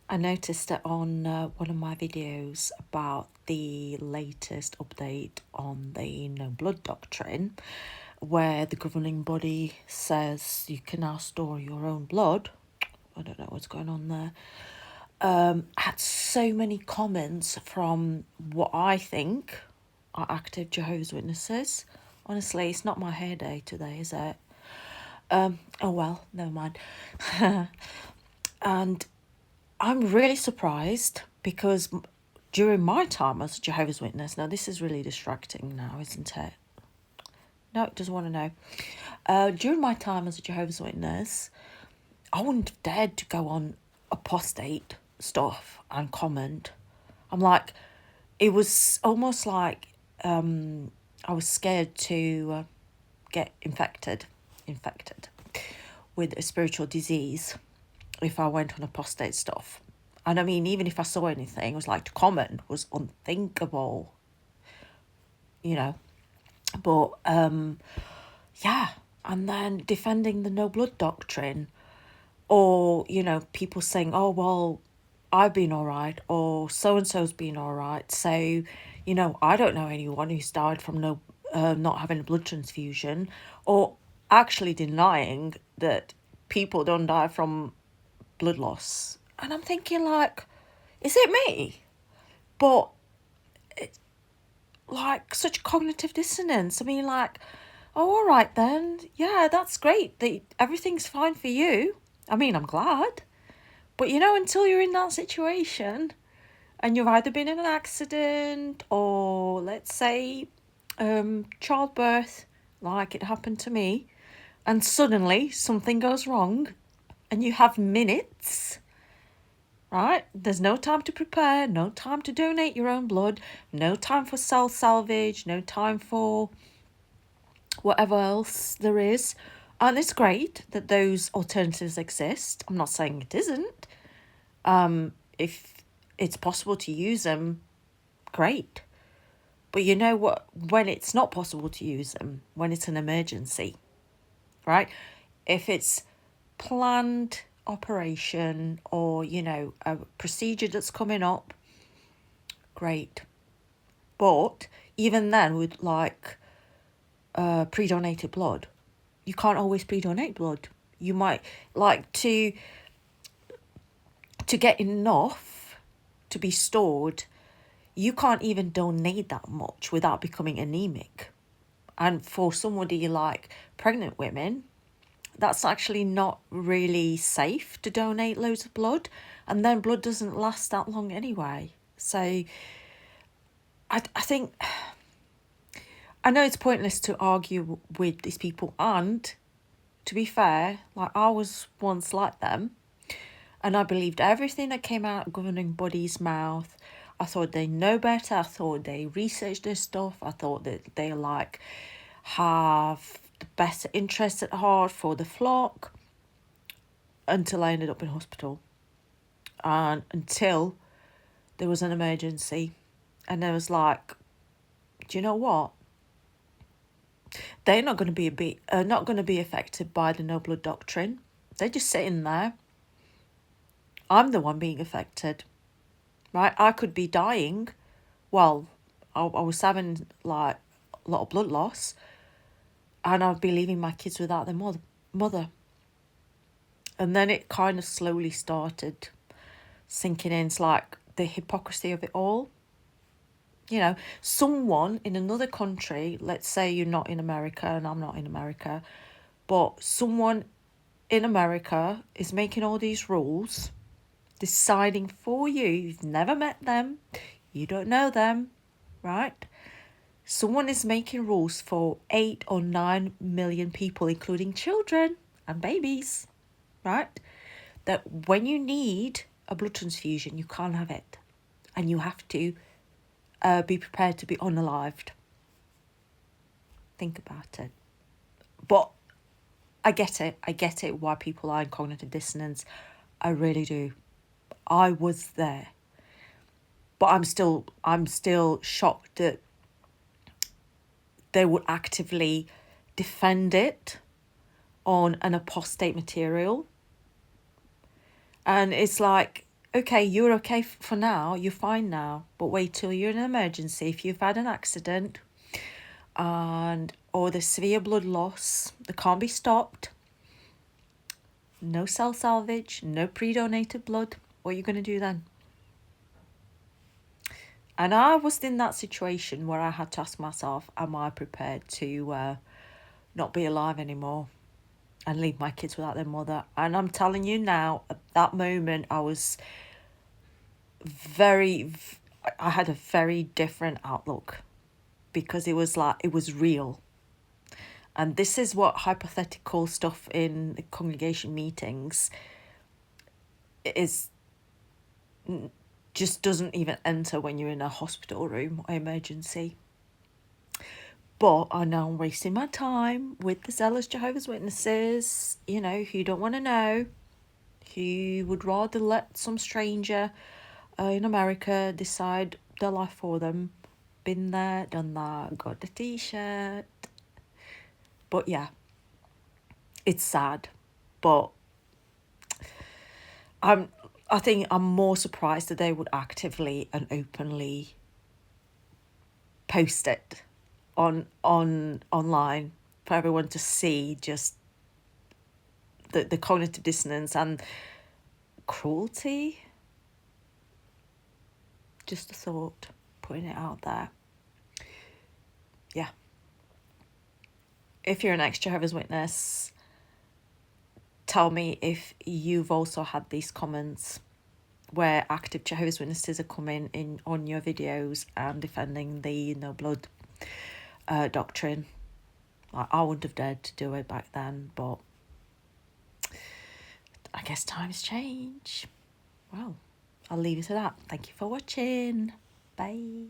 I noticed it on one of my videos about the latest update on the no blood doctrine, where the governing body says you can now store your own blood. I don't know what's going on there. I had so many comments from what I think are active Jehovah's Witnesses. Honestly, it's not my hair day today, is it? Oh well, never mind. And I'm really surprised because during my time as a Jehovah's Witness, now this is really distracting now, isn't it? No, it doesn't want to know. During my time as a Jehovah's Witness, I wouldn't have dared to go on apostate stuff and comment. I'm like, it was almost like I was scared to get infected with a spiritual disease if I went on apostate stuff. And I mean, even if I saw anything, it was like to comment was unthinkable, you know. But yeah, and then defending the no blood doctrine, or people saying, oh well, I've been all right, or so and so's been all right. So I don't know anyone who's died from not having a blood transfusion, or actually denying that people don't die from blood loss. And I'm thinking, like, is it me? But like, such cognitive dissonance. I mean, like, oh, all right then. Yeah, that's great. Everything's fine for you. I mean, I'm glad. But, until you're in that situation and you've either been in an accident or, let's say, childbirth, like it happened to me, and suddenly something goes wrong and you have minutes, right? There's no time to prepare, no time to donate your own blood, no time for cell salvage, no time for whatever else there is. And it's great that those alternatives exist. I'm not saying it isn't. If it's possible to use them, great. But you know what? When it's not possible to use them, when it's an emergency, right? If it's planned operation or, a procedure that's coming up, great. But even then, with like pre-donated blood, you can't always pre-donate blood. You might like to get enough to be stored. You can't even donate that much without becoming anemic. And for somebody like pregnant women, that's actually not really safe to donate loads of blood. And then blood doesn't last that long anyway. So I think, I know it's pointless to argue with these people. And to be fair, like, I was once like them. And I believed everything that came out of governing body's mouth. I thought they know better. I thought they researched their stuff. I thought that they have the best interest at heart for the flock, until I ended up in hospital. And until there was an emergency. And I was like, do you know what? They're not going to be affected by the no blood doctrine. They're just sitting there. I'm the one being affected, right? I could be dying. Well, I was having like a lot of blood loss, and I'd be leaving my kids without their mother. And then it kind of slowly started sinking in. It's like the hypocrisy of it all. Someone in another country, let's say you're not in America and I'm not in America, but someone in America is making all these rules, deciding for you. You've never met them. You don't know them, right? Someone is making rules for 8 or 9 million people, including children and babies, right? That when you need a blood transfusion, you can't have it. And you have to be prepared to be unalived. Think about it. But I get it. I get it why people are in cognitive dissonance. I really do. I was there. But I'm still shocked that they would actively defend it on an apostate material. And it's like, okay, you're okay for now, you're fine now, but wait till you're in an emergency. If you've had an accident or there's severe blood loss that can't be stopped, no cell salvage, no pre-donated blood, what are you going to do then? And I was in that situation where I had to ask myself, am I prepared to not be alive anymore and leave my kids without their mother? And I'm telling you now, at that moment, I had a very different outlook, because it was like, it was real. And this is what hypothetical stuff in congregation meetings is, just doesn't even enter when you're in a hospital room or emergency. But I know I'm wasting my time with the zealous Jehovah's Witnesses, who don't want to know, who would rather let some stranger in America decide their life for them. Been there, done that, got the t-shirt. But yeah, it's sad. But I think I'm more surprised that they would actively and openly post it online for everyone to see, just the cognitive dissonance and cruelty. Just a thought, putting it out there. Yeah. If you're an ex-Jehovah's Witness, tell me if you've also had these comments where active Jehovah's Witnesses are coming in on your videos and defending the no blood doctrine. I wouldn't have dared to do it back then, but I guess times change. Well, I'll leave you to that. Thank you for watching. Bye.